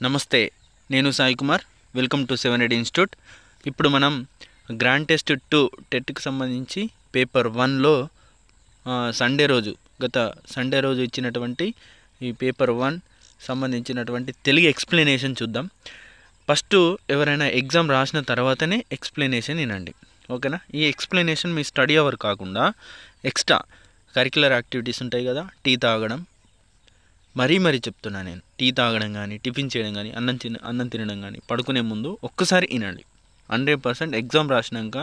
నమస్తే, నేను Sai Kumar. Welcome to 7 institute. ఇప్పుడు మనం గ్రాండ్ టెస్ట్ 2 టెట్కి సంబంధించి పేపర్ 1లో గత సండే రోజు ఇచ్చినటువంటి ఈ పేపర్ 1 సంబంధించినటువంటి తెలుగు ఎక్స్ప్లెనేషన్ చూద్దాం. ఫస్ట్ ఎవరైనా ఎగ్జామ్ రాసిన తర్వాతనే ఎక్స్ప్లెనేషన్ వినండి, ఓకేనా? ఈ ఎక్స్ప్లెనేషన్ మీ స్టడీ అవర్ కాకుండా ఎక్స్ట్రా కరిక్యులర్ యాక్టివిటీస్ ఉంటాయి కదా, టీ తాగడం, మరీ చెప్తున్నా నేను, టీ తాగడం కానీ, టిఫిన్ చేయడం కానీ, అన్నం తినడం కానీ, పడుకునే ముందు ఒక్కసారి వినండి. 100% ఎగ్జామ్ రాసినాక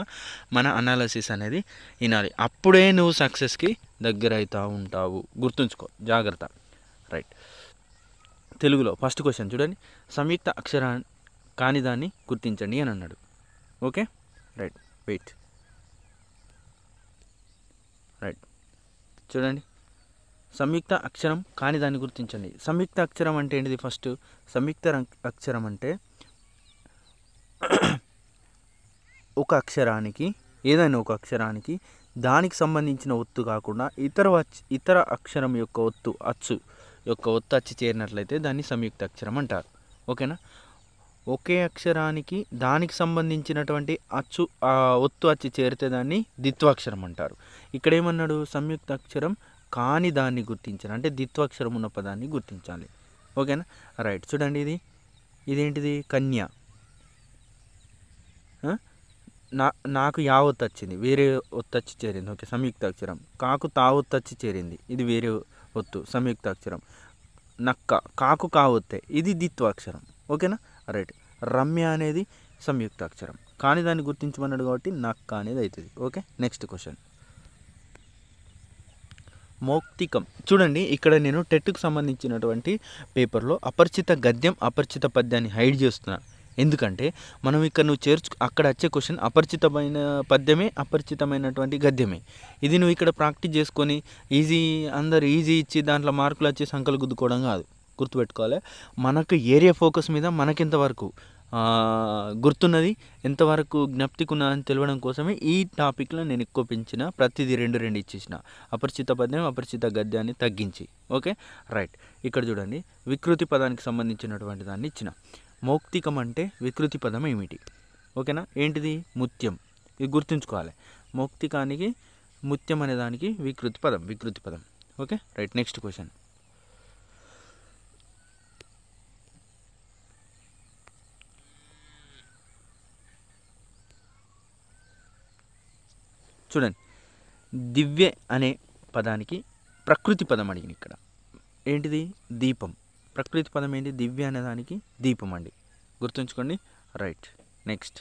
మన అనాలసిస్ అనేది వినాలి. అప్పుడే నువ్వు సక్సెస్కి దగ్గర అవుతూ ఉంటావు. గుర్తుంచుకో, జాగ్రత్త. రైట్, తెలుగులో ఫస్ట్ క్వశ్చన్ చూడండి. సంయుక్త అక్షరం కాని దాన్ని గుర్తించండి అని అన్నాడు. Okay, right, wait. రైట్, చూడండి. సంయుక్త అక్షరం కాని దాన్ని గుర్తించండి. సంయుక్త అక్షరం అంటే ఏంటిది? ఫస్ట్ సంయుక్త అక్షరం అంటే ఒక అక్షరానికి, ఏదైనా ఒక అక్షరానికి దానికి సంబంధించిన ఒత్తు కాకుండా ఇతర అక్షరం యొక్క అచ్చు వచ్చి చేరినట్లయితే దాన్ని సంయుక్త అక్షరం అంటారు. ఓకేనా? ఒకే అక్షరానికి దానికి సంబంధించినటువంటి ఒత్తు వచ్చి చేరితే దాన్ని ద్విత్వాక్షరం అంటారు. ఇక్కడ ఏమన్నాడు? సంయుక్త అక్షరం కాని దాన్ని గుర్తించాలి అంటే ద్విత్వాక్షరం ఉన్న పదాన్ని గుర్తించాలి. ఓకేనా? రైట్, చూడండి. ఇదేంటిది? కన్య. నాకు యా ఒత్తు వచ్చింది, వేరే ఒత్తు వచ్చి చేరింది. ఓకే, సంయుక్త అక్షరం. కాకు తా ఒత్తు వచ్చి చేరింది, ఇది వేరే ఒత్తు, సంయుక్త అక్షరం. నక్క, కాకు కా ఒత్తే, ఇది ద్విత్వాక్షరం. ఓకేనా? రైట్. రమ్య అనేది సంయుక్త అక్షరం. కానీ దాన్ని గుర్తించమన్నాడు కాబట్టి నక్క అనేది అవుతుంది. Okay, next question. మౌక్తికం. చూడండి, ఇక్కడ నేను టెట్కు సంబంధించినటువంటి పేపర్లో అపరిచిత గద్యం, అపరిచిత పద్యాన్ని హైడ్ చేస్తున్నా. ఎందుకంటే మనం ఇక్కడ అక్కడ వచ్చే క్వశ్చన్ అపరిచితమైన పద్యమే, అపరిచితమైనటువంటి గద్యమే. ఇది నువ్వు ఇక్కడ ప్రాక్టీస్ చేసుకొని అందరు ఈజీ ఇచ్చి దాంట్లో మార్కులు వచ్చి సంకలు గుద్దుకోవడం కాదు. గుర్తుపెట్టుకోవాలి, మనకు ఏరియా ఫోకస్ మీద మనకెంతవరకు గుర్తున్నది, ఎంతవరకు జ్ఞప్తికి ఉన్నదని తెలియడం కోసమే ఈ టాపిక్లో నేను ఎక్కువ పెంచిన. ప్రతిదీ 2 ఇచ్చేసిన, అపరిచిత పద్యం, అపరిచిత గద్యాన్ని తగ్గించి. Okay, right. ఇక్కడ చూడండి, వికృతి పదానికి సంబంధించినటువంటి దాన్ని ఇచ్చిన. మౌక్తికం అంటే వికృతి పదం ఏమిటి? ఓకేనా? ఏంటిది? ముత్యం. ఇది గుర్తుంచుకోవాలి. మౌక్తికానికి ముత్యం అనే దానికి వికృతి పదం. Okay, right. Next question. చూడండి, దివ్య అనే పదానికి ప్రకృతి పదం అడిగింది. ఇక్కడ ఏంటిది? దీపం. ప్రకృతి పదం ఏంటి? దివ్య అనే దానికి దీపం అండి. గుర్తుంచుకోండి. Right, next.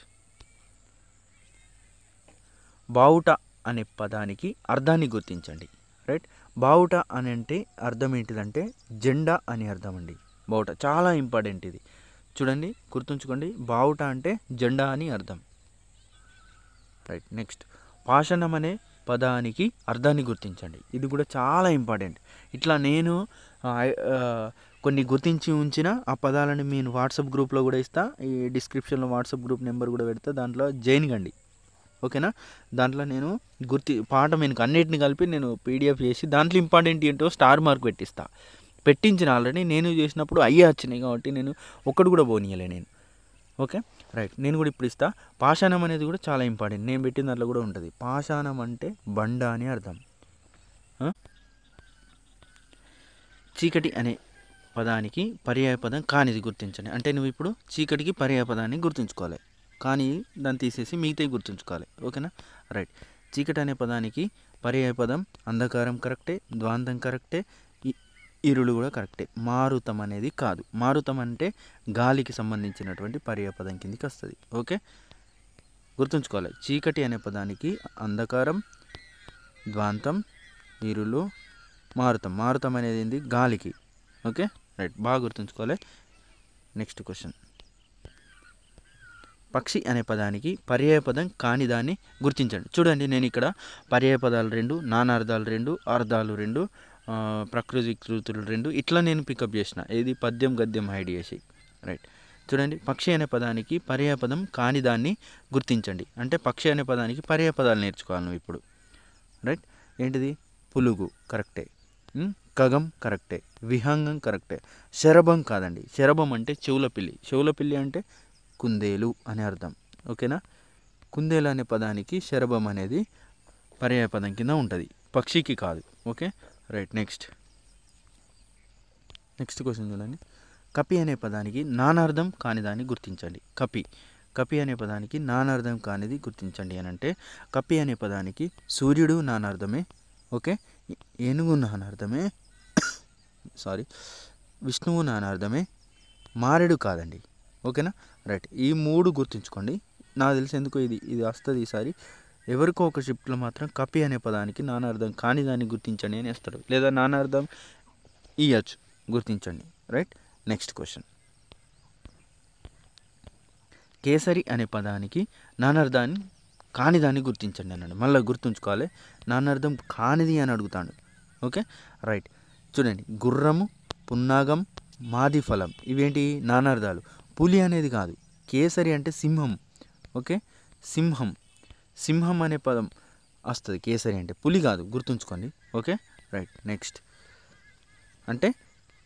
బావుట అనే పదానికి అర్థాన్ని గుర్తించండి. రైట్, బావుట అని అంటే అర్థం ఏంటిదంటే జెండా అని అర్థం అండి. బావుట చాలా ఇంపార్టెంట్ ఇది. చూడండి, గుర్తుంచుకోండి. బావుట అంటే జెండా అని అర్థం. Right, next. పాషాణం అనే పదానికి అర్థాన్ని గుర్తించండి. ఇది కూడా చాలా ఇంపార్టెంట్. ఇట్లా నేను కొన్ని గుర్తించి ఉంచిన ఆ పదాలను నేను వాట్సాప్ గ్రూప్లో కూడా ఇస్తా. ఈ డిస్క్రిప్షన్లో వాట్సాప్ గ్రూప్ నెంబర్ కూడా పెడతా, దాంట్లో జాయిన్ కండి. ఓకేనా? దాంట్లో నేను పాఠం వెనుక అన్నిటిని కలిపి నేను పీడిఎఫ్ చేసి దాంట్లో ఇంపార్టెంట్ ఏంటో స్టార్ మార్క్ పెట్టించిన. ఆల్రెడీ నేను చేసినప్పుడు అయ్యే వచ్చినాయి కాబట్టి నేను ఒక్కడు కూడా పోనీయలే నేను. Okay, right. నేను కూడా ఇప్పుడు ఇస్తా. పాషాణం అనేది కూడా చాలా ఇంపార్టెంట్. నేను పెట్టిన దాంట్లో కూడా ఉంటుంది. పాషాణం అంటే బండ అని అర్థం. చీకటి అనే పదానికి పర్యాయ పదం కానిది గుర్తించండి. అంటే నువ్వు ఇప్పుడు చీకటికి పర్యాయ పదాన్ని గుర్తుంచుకోవాలి, కానీ దాన్ని తీసేసి మిగతాయి గుర్తుంచుకోవాలి. ఓకేనా? రైట్. చీకటి అనే పదానికి పర్యాయ పదం అంధకారం కరెక్టే, ద్వాంతం కరెక్టే, ఇరులు కూడా కరెక్టే. మారుతం అనేది కాదు. మారుతం అంటే గాలికి సంబంధించినటువంటి పర్యాయపదం కిందికి వస్తుంది. ఓకే, గుర్తుంచుకోవాలి. చీకటి అనే పదానికి అంధకారం, ద్వాంతం, ఇరులు, మారుతం అనేది ఏంది? గాలికి. ఓకే, రైట్, బాగా గుర్తుంచుకోవాలి. Next question. పక్షి అనే పదానికి పర్యాయపదం కాని దాన్ని గుర్తించండి. చూడండి, నేను ఇక్కడ పర్యాయపదాలు 2, నానార్థాలు 2, అర్థాలు 2, ప్రకృతి వికృతులు 2 ఇట్లా నేను పికప్ చేసిన. ఏది? పద్యం గద్యం హైడ్ చేసి. రైట్, చూడండి. పక్షి అనే పదానికి పర్యాయపదం కాని దాన్ని గుర్తించండి. అంటే పక్షి అనే పదానికి పర్యాయపదాలు నేర్చుకోవాలి నువ్వు ఇప్పుడు. రైట్, ఏంటిది? పులుగు కరెక్టే, ఖగం కరెక్టే, విహంగం కరెక్టే, శరభం కాదండి. శరభం అంటే చెవుల పిల్లి, చెవుల పిల్లి అంటే కుందేలు అని అర్థం. ఓకేనా, కుందేలు అనే పదానికి శరభం అనేది పర్యాయ పదం కింద ఉంటుంది, పక్షికి కాదు. Okay right. నెక్స్ట్ క్వశ్చన్ చూడండి. కపి అనే పదానికి నానార్థం కాని దాన్ని గుర్తించండి. కపి అనే పదానికి నానార్థం కానిది గుర్తించండి అని అంటే, కపి అనే పదానికి సూర్యుడు నానార్థమే, ఓకే, ఏనుగు నానార్థమే, విష్ణువు నానార్థమే, మారెడు కాదండి. ఓకేనా రైట్. ఈ 3 గుర్తుంచుకోండి. నాకు తెలిసి ఎందుకో ఇది వస్తుంది ఈసారి. ఎవరికో ఒక షిఫ్ట్లో మాత్రం కపి అనే పదానికి నానార్థం కాని దాన్ని గుర్తించండి అని వేస్తాడు, లేదా నానార్థం ఇయ్యచ్చు, గుర్తించండి. రైట్. Next question. కేసరి అనే పదానికి నానార్థాన్ని కాని దాన్ని గుర్తించండి అన్నాడు. మళ్ళీ గుర్తుంచుకోవాలి, నానార్థం కానిది అని అడుగుతాడు. Okay right. చూడండి, గుర్రము, పున్నాగం, మాది ఫలం, ఇవేంటి నానార్థాలు. పులి అనేది కాదు, కేసరి అంటే సింహం. ఓకే, సింహం అనే పదం వస్తుంది కేసరి అంటే, పులి కాదు, గుర్తుంచుకోండి. Okay right. నెక్స్ట్ అంటే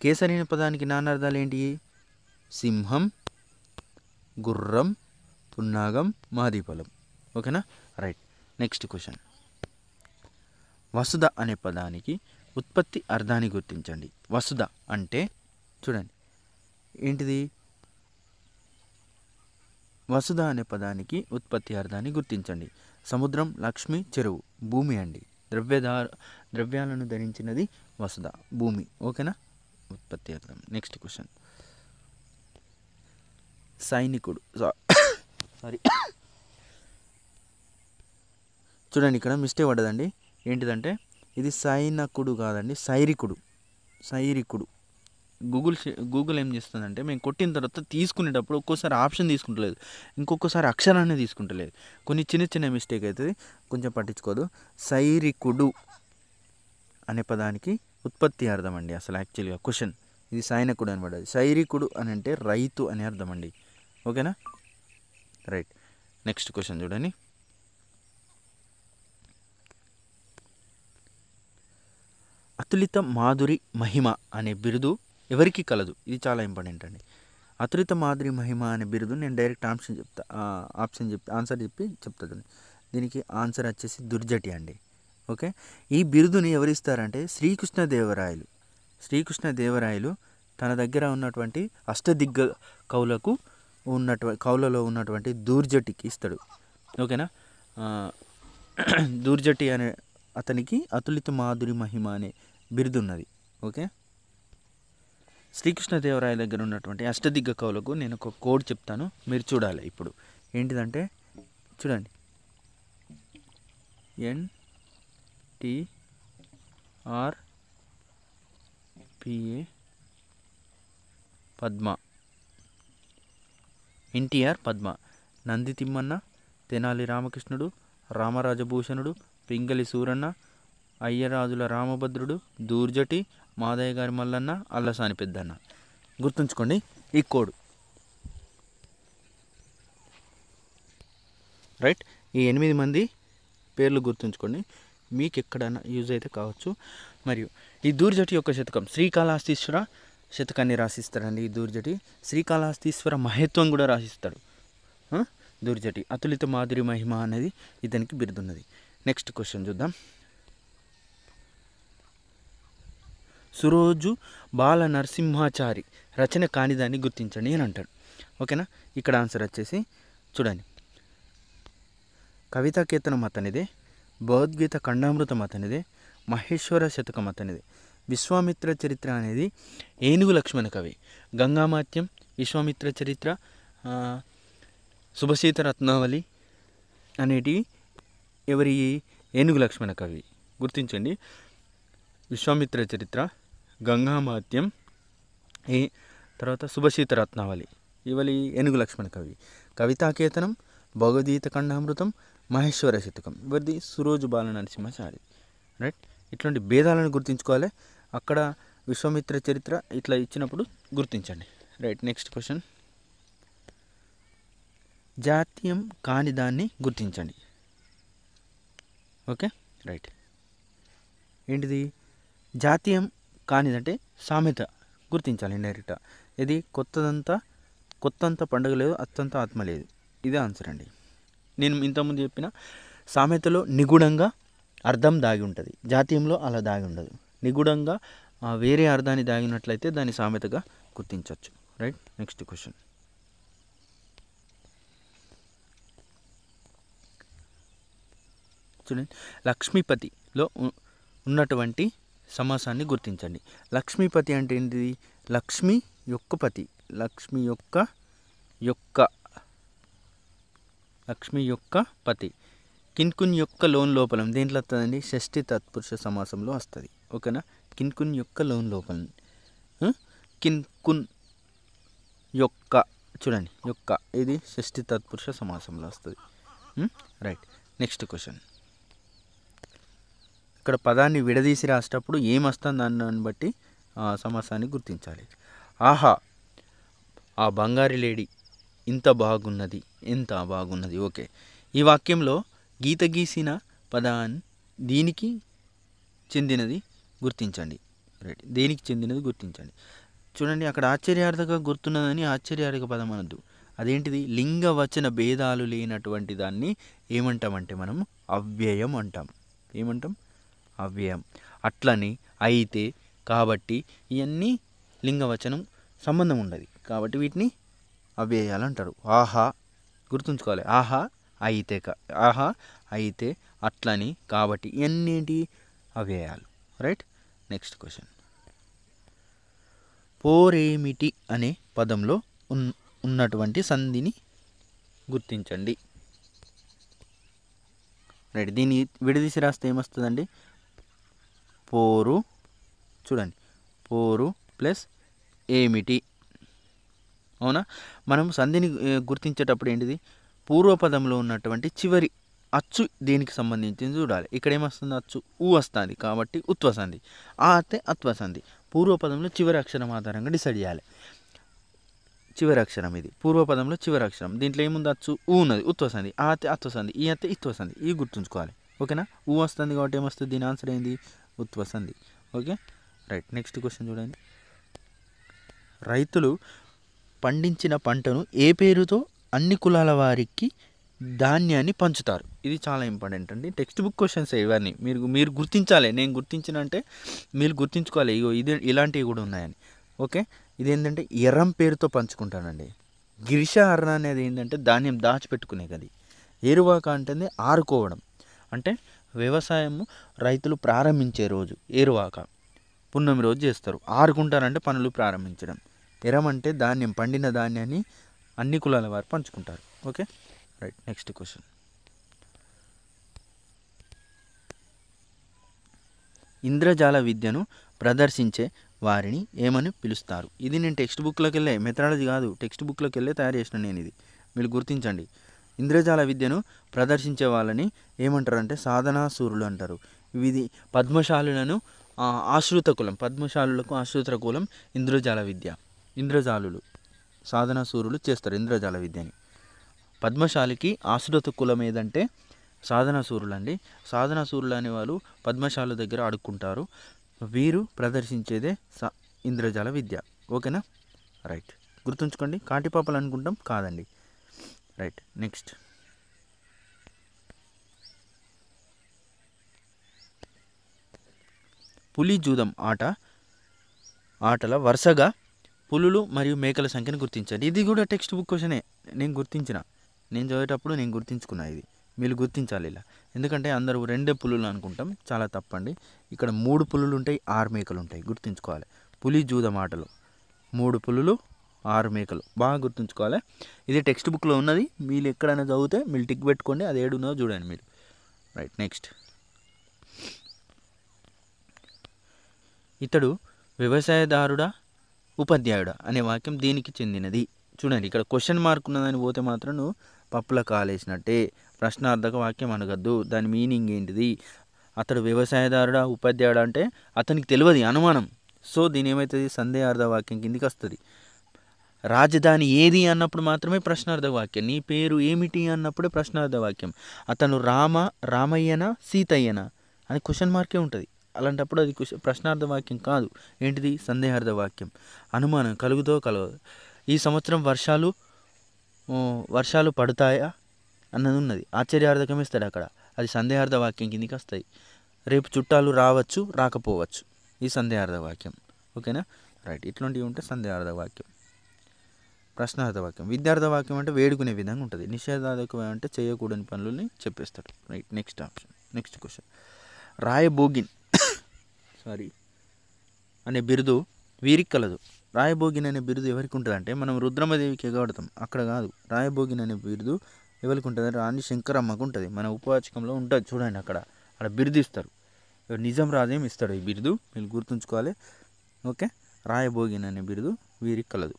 కేసరి అనే పదానికి నానార్థాలు ఏంటి? సింహం, గుర్రం, పున్నాగం, మాది ఫలం. ఓకేనా రైట్. Next question. వసుధ అనే పదానికి ఉత్పత్తి అర్థాన్ని గుర్తించండి. వసుధ అంటే చూడండి ఏంటిది? వసుధ అనే పదానికి ఉత్పత్తి అర్థాన్ని గుర్తించండి. సముద్రం, లక్ష్మి, చెరువు, భూమి అండి. ద్రవ్యాలను ధరించినది వసుధ, భూమి. ఓకేనా, ఉత్పత్తి అర్థం. Next question. సైనికుడు చూడండి, ఇక్కడ మిస్టేక్ పడ్డదండి. ఏంటిదంటే ఇది సైనికుడు కాదండి, సైరికుడు. గూగుల్ ఏం చేస్తుందంటే, మేము కొట్టిన తర్వాత తీసుకునేటప్పుడు ఒక్కోసారి ఆప్షన్ తీసుకుంటలేదు, ఇంకొకసారి అక్షరాన్ని తీసుకుంటలేదు. కొన్ని చిన్న మిస్టేక్ అవుతుంది, కొంచెం పట్టించుకోదు. సైరికుడు అనే పదానికి ఉత్పత్తి అర్థం అండి. అసలు యాక్చువల్గా క్వశ్చన్ ఇది సైనికుడు అని పడ్డది. సైరికుడు అని అంటే రైతు అని అర్థం అండి. ఓకేనా రైట్. నెక్స్ట్ క్వశ్చన్ చూడండి. అతులిత మాధురి మహిమ అనే బిరుదు ఎవరికి కలదు? ఇది చాలా ఇంపార్టెంట్ అండి. అతులిత మాధురి మహిమ అనే బిరుదు నేను డైరెక్ట్ ఆన్సర్ చెప్పి చెప్తాను. దీనికి ఆన్సర్ వచ్చేసి దుర్జటి అండి. ఓకే, ఈ బిరుదుని ఎవరిస్తారంటే శ్రీకృష్ణదేవరాయలు తన దగ్గర ఉన్నటువంటి అష్టదిగ్గ కవులలో ఉన్నటువంటి దూర్జటికి ఇస్తాడు. ఓకేనా, దూర్జటి అనే అతనికి అతులిత మాధురి మహిమ అనే బిరుదు ఉన్నది. ఓకే, శ్రీకృష్ణదేవరాయ దగ్గర ఉన్నటువంటి అష్టదిగ్గ కవులకు నేను ఒక కోడ్ చెప్తాను, మీరు చూడాలి. ఇప్పుడు ఏంటిదంటే చూడండి, ఎన్టీఆర్ పద్మ, నంది తిమ్మన్న, తెనాలి రామకృష్ణుడు, రామరాజభూషణుడు, పింగళి సూరన్న, అయ్యరాజుల రామభద్రుడు, దూర్జటి, మాదయ్య గారి మల్లన్న, అల్లసాని పెద్దన్న. గుర్తుంచుకోండి ఈ కోడ్. రైట్, ఈ 8 మంది పేర్లు గుర్తుంచుకోండి, మీకు ఎక్కడైనా యూజ్ అయితే కావచ్చు. మరియు ఈ దూర్జటి యొక్క శతకం, శ్రీకాళహస్తీశ్వర శతకాన్ని రాసిస్తాడండి. ఈ దూర్జటి శ్రీకాళహస్తీశ్వర మహత్వం కూడా రాసిస్తాడు. దూర్జటి అతులిత మాధురి మహిమ అనేది ఇతనికి బిరుదున్నది. నెక్స్ట్ క్వశ్చన్ చూద్దాం. సురోజు బాల నరసింహాచారి రచన కానిదాన్ని గుర్తించండి అని అంటాడు. ఓకేనా, ఇక్కడ ఆన్సర్ వచ్చేసి చూడండి, కవితా కీర్తనం అతనిదే, భగవద్గీత ఖండామృతం అతనిదే, మహేశ్వర శతకం అతనిదే, విశ్వామిత్ర చరిత్ర అనేది ఏనుగు లక్ష్మణ కవి, గంగామాత్యం, విశ్వామిత్ర చరిత్ర, సుభసీత రత్నావళి అనేటివి ఎవరి ఏనుగు లక్ష్మణ కవి. గుర్తించండి, విశ్వామిత్ర చరిత్ర, గంగామాత్యం, తర్వాత సుభసీత రత్నావళి ఇవలి ఏనుగు లక్ష్మణ కవి. కవితాకేతనం, భగవద్గీత ఖండామృతం, మహేశ్వర శతకం ఇవరిది సురోజు బాల నరసింహాచారి. రైట్, ఇట్లాంటి భేదాలను గుర్తించుకోవాలి. అక్కడ విశ్వామిత్ర చరిత్ర ఇట్లా ఇచ్చినప్పుడు గుర్తించండి. Right, next question. జాతీయం కాని దాన్ని గుర్తించండి. ఓకే రైట్, ఏంటిది? జాతీయం కానిదంటే సామెత గుర్తించాలి ఇండైరెక్ట్గా. ఇది కొత్తంత పండుగ లేదు, అత్తంత ఆత్మ లేదు. ఇదే ఆన్సర్ అండి. నేను ఇంతకుముందు చెప్పిన సామెతలో నిగూఢంగా అర్థం దాగి ఉంటుంది, జాతీయంలో అలా దాగి ఉండదు. నిగూఢంగా వేరే అర్థాన్ని దాగి ఉన్నట్లయితే దాన్ని సామెతగా గుర్తించవచ్చు. Right, next question. చూడండి, లక్ష్మీపతిలో ఉన్నటువంటి సమాసాన్ని గుర్తించండి. లక్ష్మీపతి అంటే ఏంటిది? లక్ష్మి యొక్క పతి, లక్ష్మి యొక్క పతి. కిన్కున్ యొక్క లోన్ లోపలం దేంట్లో వస్తుందండి? షష్ఠి తత్పురుష సమాసంలో వస్తుంది. ఓకేనా? కిన్కున్ యొక్క లోన్ లోపలం, కిన్కున్ యొక్క, చూడండి యొక్క, ఇది షష్ఠి తత్పురుష సమాసంలో వస్తుంది. Right, next question. ఇక్కడ పదాన్ని విడదీసి రాసేటప్పుడు ఏమొస్తుంది దాన్ని బట్టి సమాసాన్ని గుర్తించాలి. ఆహా, ఆ బంగారి లేడీ ఇంత బాగున్నది, ఎంత బాగున్నది. ఓకే, ఈ వాక్యంలో గీత గీసిన పదాన్ని దీనికి చెందినది గుర్తించండి. రైట్, దేనికి చెందినది గుర్తించండి. చూడండి, అక్కడ ఆశ్చర్యార్థక గుర్తున్నదని ఆశ్చర్యార్థక పదం అనద్దు. అదేంటిది? లింగ వచన భేదాలు లేనటువంటి దాన్ని ఏమంటామంటే మనం అవ్యయం అంటాం. ఏమంటాం? అవ్యయం. అట్లని, అయితే, కాబట్టి ఇవన్నీ లింగవచనం సంబంధం ఉండదు కాబట్టి వీటిని అవ్యయాలు అంటారు. ఆహా, గుర్తుంచుకోవాలి. ఆహా, అయితే, అట్లని, కాబట్టి ఇవన్నీ అవ్యయాలు. Right, next question. పోరేమిటి అనే పదంలో ఉన్నటువంటి సంధిని గుర్తించండి. రైట్, దీన్ని విడదీసి రాస్తే ఏమొస్తుందండి? పోరు. చూడండి, పోరు ప్లస్ ఏమిటి. అవునా? మనం సంధిని గుర్తించేటప్పుడు ఏంటిది? పూర్వపదంలో ఉన్నటువంటి చివరి అచ్చు దేనికి సంబంధించింది చూడాలి. ఇక్కడ ఏమొస్తుంది? అచ్చు ఊ వస్తుంది కాబట్టి ఉత్వసంధి. ఆ అయితే అత్వసంధి. పూర్వపదంలో చివరి అక్షరం ఆధారంగా డిసైడ్ చేయాలి. చివరి అక్షరం ఇది పూర్వపదంలో చివరి అక్షరం. దీంట్లో ఏముంది? అచ్చు ఊ ఉన్నది, ఉత్వసంధి. ఆ అయితే అత్వసంధి, ఈ అయితే ఇత్వసంధి. ఇవి గుర్తుంచుకోవాలి. ఓకేనా? ఊ వస్తుంది కాబట్టి ఏమొస్తుంది? దీని ఆన్సర్ ఏంది? ఉత్వసంధి. ఓకే, రైట్, నెక్స్ట్ క్వశ్చన్ చూడండి. రైతులు పండించిన పంటను ఏ పేరుతో అన్ని కులాల వారికి ధాన్యాన్ని పంచుతారు? ఇది చాలా ఇంపార్టెంట్ అండి. టెక్స్ట్ బుక్ క్వశ్చన్స్ ఇవన్నీ మీరు గుర్తించాలి. నేను గుర్తించిన అంటే మీరు గుర్తించుకోవాలి. ఇగో ఇది ఇలాంటివి కూడా ఉన్నాయని. ఓకే, ఇదేంటంటే ఎర్రం పేరుతో పంచుకుంటానండి. గిరిష అర్ర అనేది ఏంటంటే ధాన్యం దాచిపెట్టుకునే కదా. ఏరువాక అంటే ఆరుకోవడం. అంటే వ్యవసాయము రైతులు ప్రారంభించే రోజు ఏరువాక పున్నమి రోజు చేస్తారు. ఆరుకుంటారంటే పనులు ప్రారంభించడం. ఎరం అంటే ధాన్యం, పండిన ధాన్యాన్ని అన్ని కులాల వారు పంచుకుంటారు. Okay, right, next question. ఇంద్రజాల విద్యను ప్రదర్శించే వారిని ఏమని పిలుస్తారు? ఇది నేను టెక్స్ట్ బుక్లోకి వెళ్ళే మెథడాలజీ కాదు, టెక్స్ట్ బుక్లోకి వెళ్ళే తయారు చేసిన నేను. ఇది మీరు గుర్తించండి. ఇంద్రజాల విద్యను ప్రదర్శించే వాళ్ళని ఏమంటారంటే సాధనాసూరులు అంటారు. ఇది పద్మశాలులను ఆశ్రిత కులం, పద్మశాలులకు ఆశ్రిత కులం ఇంద్రజాల విద్య. ఇంద్రజాలులు సాధనాసూరులు చేస్తారు ఇంద్రజాల విద్యని. పద్మశాలికి ఆశ్రిత కులం ఏదంటే సాధనాసూరులు అండి. సాధనాసూరులు అనేవాళ్ళు పద్మశాల దగ్గర అడుక్కుంటారు. వీరు ప్రదర్శించేదే ఇంద్రజాల విద్య. ఓకేనా? రైట్, గుర్తుంచుకోండి. కాటిపాపలు అనుకుంటాం, కాదండి. Right, next. పులి జూదం ఆటల వరుసగా పులులు మరియు మేకల సంఖ్యను గుర్తించండి. ఇది కూడా టెక్స్ట్ బుక్ క్వశ్చనే. నేను చదివేటప్పుడు నేను గుర్తించుకున్నా. ఇది మీరు గుర్తించాలి ఇలా. ఎందుకంటే అందరూ 2 పులులు అనుకుంటాం, చాలా తప్పండి. ఇక్కడ 3 పులులు ఉంటాయి, 6 మేకలు ఉంటాయి. గుర్తుంచుకోవాలి. పులి జూదం ఆటలో 3 పులులు 6 మేకలు, బాగా గుర్తుంచుకోవాలి. ఇది టెక్స్ట్ బుక్లో ఉన్నది. మీరు ఎక్కడైనా చదివితే మీరు టిక్ పెట్టుకోండి, అది ఏడున్నదో చూడండి మీరు. Right, next. ఇతడు వ్యవసాయదారుడా ఉపాధ్యాయుడా అనే వాక్యం దీనికి చెందినది? చూడండి, ఇక్కడ క్వశ్చన్ మార్క్ ఉన్నదని పోతే మాత్రం నువ్వు పప్పుల కాలేసినట్టే. ప్రశ్నార్థక వాక్యం అనగద్దు. దాని మీనింగ్ ఏంటిది? అతడు వ్యవసాయదారుడా ఉపాధ్యాయుడా అంటే అతనికి తెలియదు, అనుమానం. సో దీని ఏమవుతుంది? సందేహార్థ వాక్యం కిందికి వస్తుంది. రాజధాని ఏది అన్నప్పుడు మాత్రమే ప్రశ్నార్థక వాక్యం. నీ పేరు ఏమిటి అన్నప్పుడే ప్రశ్నార్థక వాక్యం. అతను రామయ్యనా సీతయ్యనా అని క్వశ్చన్ మార్కే ఉంటుంది. అలాంటప్పుడు అది ప్రశ్నార్థ వాక్యం కాదు. ఏంటిది? సందేహార్థ వాక్యం. అనుమానం కలుగుతో కలగదు. ఈ సంవత్సరం వర్షాలు పడతాయా అన్నది ఉన్నది. ఆశ్చర్యార్థకం ఇస్తాడు అక్కడ, అది సందేహార్థ వాక్యం కిందికి వస్తాయి. రేపు చుట్టాలు రావచ్చు రాకపోవచ్చు, ఈ సందేహార్థ వాక్యం. ఓకేనా? రైట్. ఇట్లాంటివి ఉంటే సందేహార్థ వాక్యం. ప్రశ్నార్థ వాక్యం. విద్యార్థ వాక్యం అంటే వేడుకునే విధంగా ఉంటుంది. నిషేధార్థకం అంటే చేయకూడని పనులని చెప్పేస్తాడు. Right. Next option. Next question. రాయబోగిన్ అనే బిరుదు వీరికి కలదు. రాయబోగిన్ అనే బిరుదు ఎవరికి ఉంటుంది అంటే మనం రుద్రమదేవికి ఎగబడతాం, అక్కడ కాదు. రాయబోగిన్ అనే బిరుదు ఎవరికి ఉంటుంది? రాణి శంకరమ్మకు ఉంటుంది. మన ఉపవాచకంలో ఉంటుంది చూడండి, అక్కడ బిరుదు ఇస్తారు. నిజం రాజేం ఇస్తాడు ఈ బిరుదు, మీరు గుర్తుంచుకోవాలి. ఓకే. రాయబోగిన్ అనే బిరుదు వీరికి కలదు.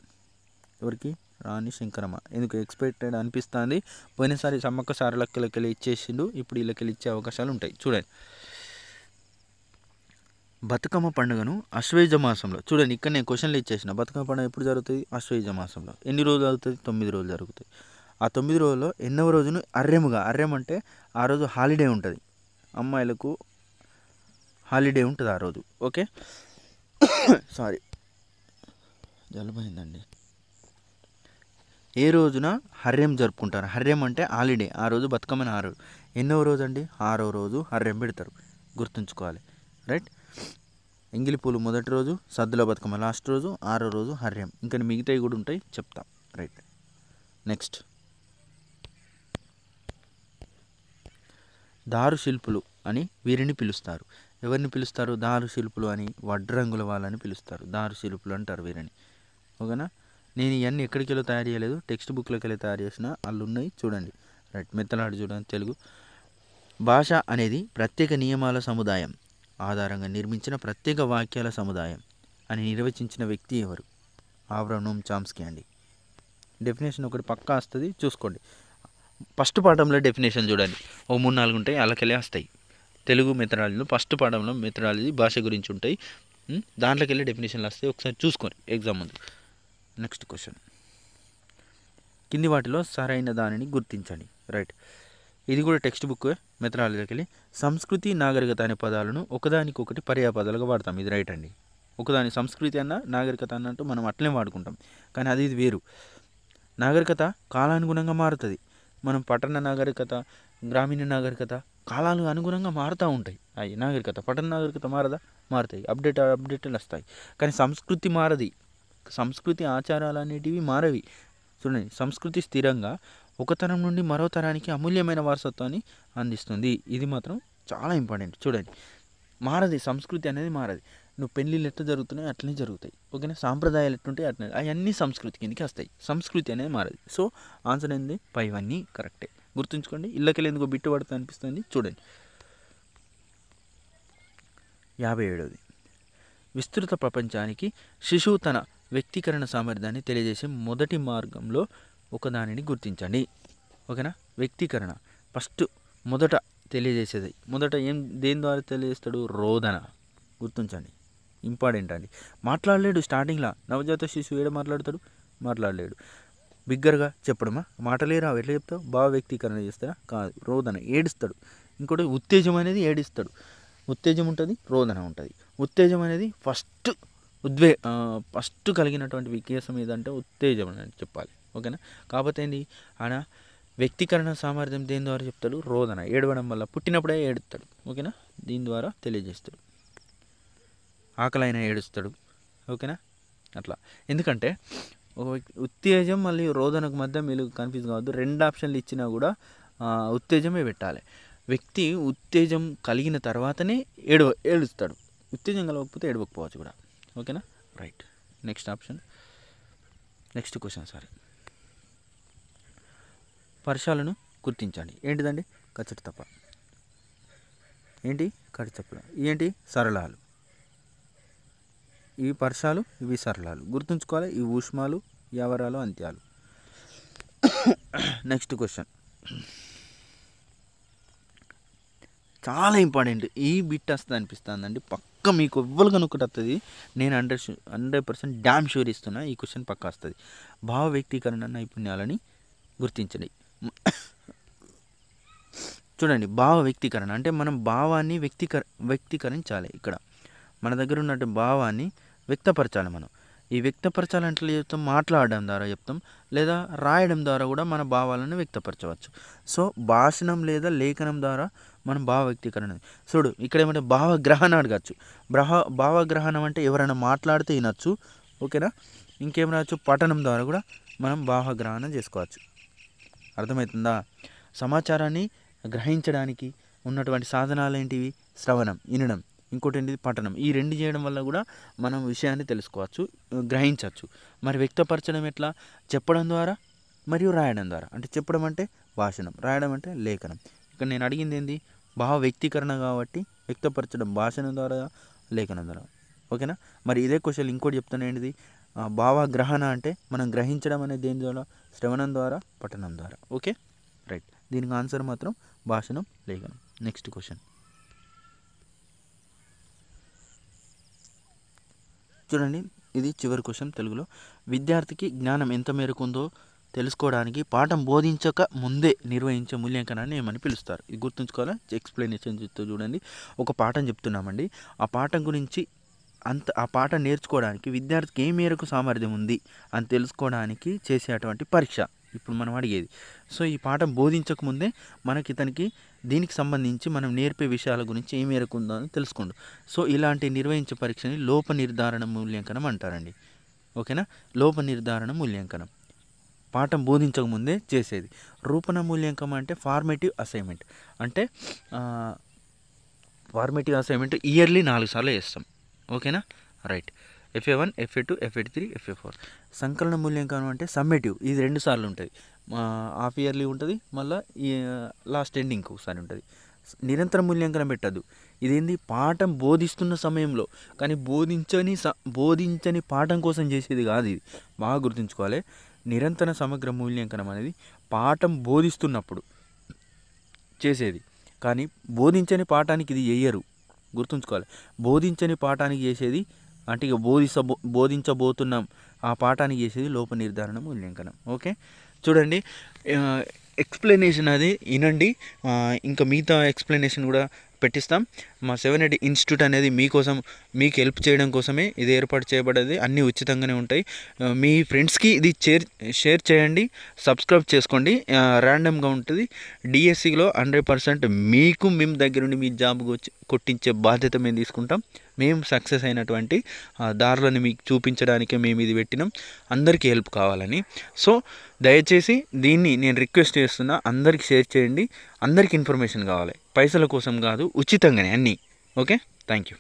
ఎవరికి? రాణి శంకరమ్మ. ఎందుకు ఎక్స్పెక్టెడ్ అనిపిస్తుంది, పోయినసారి సమ్మక్క సారలక్కలకెళ్ళి ఇచ్చేసిండు, ఇప్పుడు వీళ్ళకెళ్ళి ఇచ్చే అవకాశాలు ఉంటాయి. చూడండి, బతుకమ్మ పండుగను అశ్వయుజ మాసంలో, చూడండి ఇక్కడ నేను క్వశ్చన్లు ఇచ్చేసిన. బతుకమ్మ పండుగ ఎప్పుడు జరుగుతుంది? అశ్వయుజ మాసంలో. ఎన్ని రోజులు జరుగుతుంది? 9 రోజులు జరుగుతుంది. ఆ 9 రోజుల్లో ఎన్నవ రోజును అర్రెం అంటే ఆ రోజు హాలిడే ఉంటుంది, అమ్మాయిలకు హాలిడే ఉంటుంది ఆ రోజు. ఓకే. సారీ, జలుబైందండి. ఏ రోజున హర్రెం జరుపుకుంటారు? హర్రెం అంటే హాలిడే, ఆ రోజు బతుకమ్మని ఎన్నవ రోజు అండి? 6వ రోజు హర్రెం పెడతారు, గుర్తుంచుకోవాలి. రైట్. ఎంగిలి పూలు మొదటి రోజు, సద్దుల బతుకమ్మ లాస్ట్ రోజు, 6వ రోజు హర్రెం. ఇంకా మిగతావి కూడా ఉంటాయి, చెప్తాం. రైట్. నెక్స్ట్, దారు శిల్పులు అని వీరిని పిలుస్తారు. ఎవరిని పిలుస్తారు? దారు శిల్పులు అని వడ్రంగుల వాళ్ళని పిలుస్తారు. దారు శిల్పులు అంటారు వీరిని. ఓకేనా? నేను ఇవన్నీ ఎక్కడికి వెళ్ళి తయారు చేయలేదు, టెక్స్ట్ బుక్లోకి వెళ్ళి తయారు చేసిన, వాళ్ళు ఉన్నాయి చూడండి. రైట్. మెత్తలాడు చూడండి. తెలుగు భాష అనేది ప్రత్యేక నియమాల సముదాయం ఆధారంగా నిర్మించిన ప్రత్యేక వాక్యాల సముదాయం అని నిర్వచించిన వ్యక్తి ఎవరు? ఆబ్రహం చామ్స్కీ అండి. డెఫినేషన్ ఒకటి పక్కా వస్తుంది, చూసుకోండి. ఫస్ట్ పాఠంలో డెఫినేషన్ చూడండి, ఓ 3-4 ఉంటాయి, అలాకెళ్ళి వస్తాయి. తెలుగు మెథడాలజీలో ఫస్ట్ పాఠంలో మెథడాలజీ భాష గురించి ఉంటాయి, దాంట్లోకి వెళ్ళి డెఫినేషన్లు వస్తాయి, ఒకసారి చూసుకోండి ఎగ్జామ్ ముందు. Next question. కింది వాటిలో సరైన దానిని గుర్తించండి. రైట్. ఇది కూడా టెక్స్ట్ బుక్ మెథడాలజీకి వెళ్ళి. సంస్కృతి నాగరికత అనే పదాలను ఒకదానికొకటి పర్యాపదాలుగా వాడతాం, ఇది రైట్ అండి. ఒకదాని సంస్కృతి అన్న నాగరికత అన్నట్టు మనం అట్లనే వాడుకుంటాం, కానీ అది ఇది వేరు. నాగరికత కాలానుగుణంగా మారుతుంది. మనం పట్టణ నాగరికత, గ్రామీణ నాగరికత కాలాలు అనుగుణంగా మారుతూ ఉంటాయి. అవి నాగరికత. పట్టణ నాగరికత మారదా? మారుతాయి, అప్డేట్లు వస్తాయి. కానీ సంస్కృతి మారది. సంస్కృతి ఆచారాలు అనేటివి మారవి. చూడండి, సంస్కృతి స్థిరంగా ఒక తరం నుండి మరో తరానికి అమూల్యమైన వారసత్వాన్ని అందిస్తుంది. ఇది మాత్రం చాలా ఇంపార్టెంట్. చూడండి, మారది, సంస్కృతి అనేది మారది. నువ్వు పెళ్ళిళ్ళు ఎట్లా జరుగుతున్నాయి అట్లనే జరుగుతాయి. ఓకేనా? సాంప్రదాయాలు ఎట్లుంటాయి అట్లనే, అవన్నీ సంస్కృతి కిందకి వస్తాయి. సంస్కృతి అనేది మారది. సో ఆన్సర్ ఏంది? పైవన్నీ కరెక్టే, గుర్తుంచుకోండి. ఇళ్ళకెళ్ళి ఎందుకో బిట్టు పడుతుంది అనిపిస్తుంది. చూడండి, 57ది. విస్తృత ప్రపంచానికి శిశువు తన వ్యక్తీకరణ సామర్థ్యాన్ని తెలియజేసే మొదటి మార్గంలో ఒకదానిని గుర్తించండి. ఓకేనా? వ్యక్తీకరణ ఫస్ట్ మొదట తెలియజేసేది. మొదట దేని ద్వారా తెలియజేస్తాడు? రోదన. గుర్తుంచండి, ఇంపార్టెంట్ అండి. మాట్లాడలేడు స్టార్టింగ్లో. నవజాత శిశువు ఏడ మాట్లాడతాడు? మాట్లాడలేడు. బిగ్గరగా చెప్పడమా? మాటలేరా, ఎట్లా చెప్తావు? భావ వ్యక్తీకరణ చేస్తారా? కాదు, రోదన, ఏడుస్తాడు. ఇంకోటి ఉత్తేజం అనేది ఏడుస్తాడు. ఉత్తేజం ఉంటుంది, రోదన ఉంటుంది. ఉత్తేజం అనేది ఫస్ట్ కలిగినటువంటి వికాసం ఏదంటే ఉత్తేజం అని చెప్పాలి. ఓకేనా? కాకపోతే ఏంది, ఆయన వ్యక్తీకరణ సామర్థ్యం దేని ద్వారా చెప్తాడు? రోదన, ఏడవడం వల్ల. పుట్టినప్పుడే ఏడుస్తాడు. ఓకేనా? దీని ద్వారా తెలియజేస్తాడు. ఆకలైనా ఏడుస్తాడు. ఓకేనా? అట్లా. ఎందుకంటే ఉత్తేజం మళ్ళీ రోదనకు మధ్య మీరు కన్ఫ్యూజ్ కావద్దు. 2 ఆప్షన్లు ఇచ్చినా కూడా ఉత్తేజమే పెట్టాలి. వ్యక్తి ఉత్తేజం కలిగిన తర్వాతనే ఏడుస్తాడు. ఉత్తేజం కలగకపోతే ఏడవకపోవచ్చు కూడా. ఓకేనా? రైట్. Next question. పర్షాలను గుర్తించండి. ఏంటిదండి? కచ్చటి తప్ప. ఏంటి? కడిచప్పుల. ఏంటి? సరళాలు. ఇవి పర్షాలు, ఇవి సరళాలు. గుర్తుంచుకోవాలి. ఇవి ఊష్మాలు, యవరాలు, అంత్యాలు. నెక్స్ట్ క్వశ్చన్ చాలా ఇంపార్టెంట్. ఈ బిట్ వస్తుంది అనిపిస్తుందండి, పక్క మీకు ఎవ్వరు ఒకటి వస్తుంది. నేను 100% డ్యామ్ షూర్ ఇస్తున్నా, ఈ క్వశ్చన్ పక్క వస్తుంది. భావ వ్యక్తీకరణ నైపుణ్యాలని గుర్తించండి. చూడండి భావ వ్యక్తీకరణ అంటే మనం భావాన్ని వ్యక్తీకరించాలి. ఇక్కడ మన దగ్గర ఉన్నట్టు భావాన్ని వ్యక్తపరచాలి. మనం ఈ వ్యక్తపరచాలంటే చెప్తాం, మాట్లాడడం ద్వారా చెప్తాం, లేదా రాయడం ద్వారా కూడా మన భావాలను వ్యక్తపరచవచ్చు. సో భాషణం లేదా లేఖనం ద్వారా మనం భావ వ్యక్తీకరణ. చూడు ఇక్కడ ఏమంటే భావగ్రహణ అడగచ్చు. భావగ్రహణం అంటే ఎవరైనా మాట్లాడితే వినొచ్చు. ఓకేనా? ఇంకేం రావచ్చు, పఠనం ద్వారా కూడా మనం భావగ్రహణం చేసుకోవచ్చు. అర్థమవుతుందా? సమాచారాన్ని గ్రహించడానికి ఉన్నటువంటి సాధనాలు ఏంటివి? శ్రవణం, వినడం, ఇంకోటి ఏంటిది పఠనం. ఈ రెండు చేయడం వల్ల కూడా మనం విషయాన్ని తెలుసుకోవచ్చు, గ్రహించవచ్చు. మరి వ్యక్తపరచడం ఎట్లా? చెప్పడం ద్వారా మరియు రాయడం ద్వారా. అంటే చెప్పడం అంటే భాషణం, రాయడం అంటే లేఖనం. ఇక్కడ నేను అడిగింది ఏంది? భావ వ్యక్తీకరణ కాబట్టి వ్యక్తపరచడం భాషణం ద్వారా, లేఖనం ద్వారా. ఓకేనా? మరి ఇదే క్వశ్చన్ ఇంకోటి చెప్తాను ఏంటిది? భావగ్రహణ అంటే మనం గ్రహించడం అనేది దేని ద్వారా? శ్రవణం ద్వారా, పఠనం ద్వారా. Okay, right. దీనికి ఆన్సర్ మాత్రం భాషణం, లేఖనం. నెక్స్ట్ క్వశ్చన్ చూడండి. ఇది చివరి క్వశ్చన్ తెలుగులో. విద్యార్థికి జ్ఞానం ఎంత మేరకు ఉందో తెలుసుకోవడానికి పాఠం బోధించక ముందే నిర్వహించే మూల్యాంకనాన్ని ఏమని పిలుస్తారు? ఇది గుర్తుంచుకోవాలా? ఎక్స్ప్లెనేషన్ చూడండి. ఒక పాఠం చెప్తున్నామండి, ఆ పాఠం గురించి ఆ పాఠం నేర్చుకోవడానికి విద్యార్థికి ఏ మేరకు సామర్థ్యం ఉంది అని తెలుసుకోవడానికి చేసేటువంటి పరీక్ష ఇప్పుడు మనం అడిగేది. సో ఈ పాఠం బోధించకముందే మనకి ఇతనికి దీనికి సంబంధించి మనం నేర్పే విషయాల గురించి ఏ మేరకు ఉందో అని తెలుసుకోండి. సో ఇలాంటి నిర్వహించే పరీక్షని లోప నిర్ధారణ మూల్యాంకనం అంటారండి. ఓకేనా? లోప నిర్ధారణ మూల్యాంకనం పాఠం బోధించకముందే చేసేది. రూపణ మూల్యాంకనం అంటే ఫార్మేటివ్ అసైన్మెంట్. అంటే ఫార్మేటివ్ అసైన్మెంట్ ఇయర్లీ 4 సార్లు చేస్తాం. ఓకేనా? Right. FA1, FA2, FA3, FA4. సంకలన మూల్యాంకనం అంటే సమ్మేటివ్. ఇది 2 సార్లు ఉంటుంది. హాఫ్ ఇయర్లీ ఉంటుంది, మళ్ళీ లాస్ట్ ఎండింగ్ ఒకసారి ఉంటుంది. నిరంతర మూల్యాంకనం పెట్టద్దు. ఇదేంది? పాఠం బోధిస్తున్న సమయంలో, కానీ బోధించని పాఠం కోసం చేసేది కాదు. ఇది బాగా గుర్తుంచుకోవాలి. నిరంతర సమగ్ర మూల్యాంకనం అనేది పాఠం బోధిస్తున్నప్పుడు చేసేది, కానీ బోధించని పాఠానికి ఇది చెయ్యరు. గుర్తుంచుకోవాలి. బోధించని పాఠానికి చేసేది అంటే ఇక బోధించబోతున్నాం ఆ పాఠానికి చేసేది లోప నిర్ధారణ మూల్యాంకనం. ఓకే, చూడండి. ఎక్స్ప్లెనేషన్ అది వినండి. ఇంకా మిగతా ఎక్స్ప్లెనేషన్ కూడా పెట్టిస్తాం. మా 780 ఇన్స్టిట్యూట్ అనేది మీకోసం, మీకు హెల్ప్ చేయడం కోసమే ఇది ఏర్పాటు చేయబడేది. అన్నీ ఉచితంగానే ఉంటాయి. మీ ఫ్రెండ్స్కి ఇది షేర్ చేయండి, సబ్స్క్రైబ్ చేసుకోండి. ర్యాండమ్గా ఉంటుంది. డిఎస్సిలో 100% మేము దగ్గరుండి మీ జాబ్ కొట్టించే బాధ్యత మేము తీసుకుంటాం. మేము సక్సెస్ అయినటువంటి దారులను మీకు చూపించడానికే మేము ఇది పెట్టినాం, అందరికీ హెల్ప్ కావాలని. సో దయచేసి దీన్ని నేను రిక్వెస్ట్ చేస్తున్నా, అందరికీ షేర్ చేయండి. అందరికీ ఇన్ఫర్మేషన్ కావాలి, పైసల కోసం కాదు, ఉచితంగానే అన్నీ. Okay, thank you.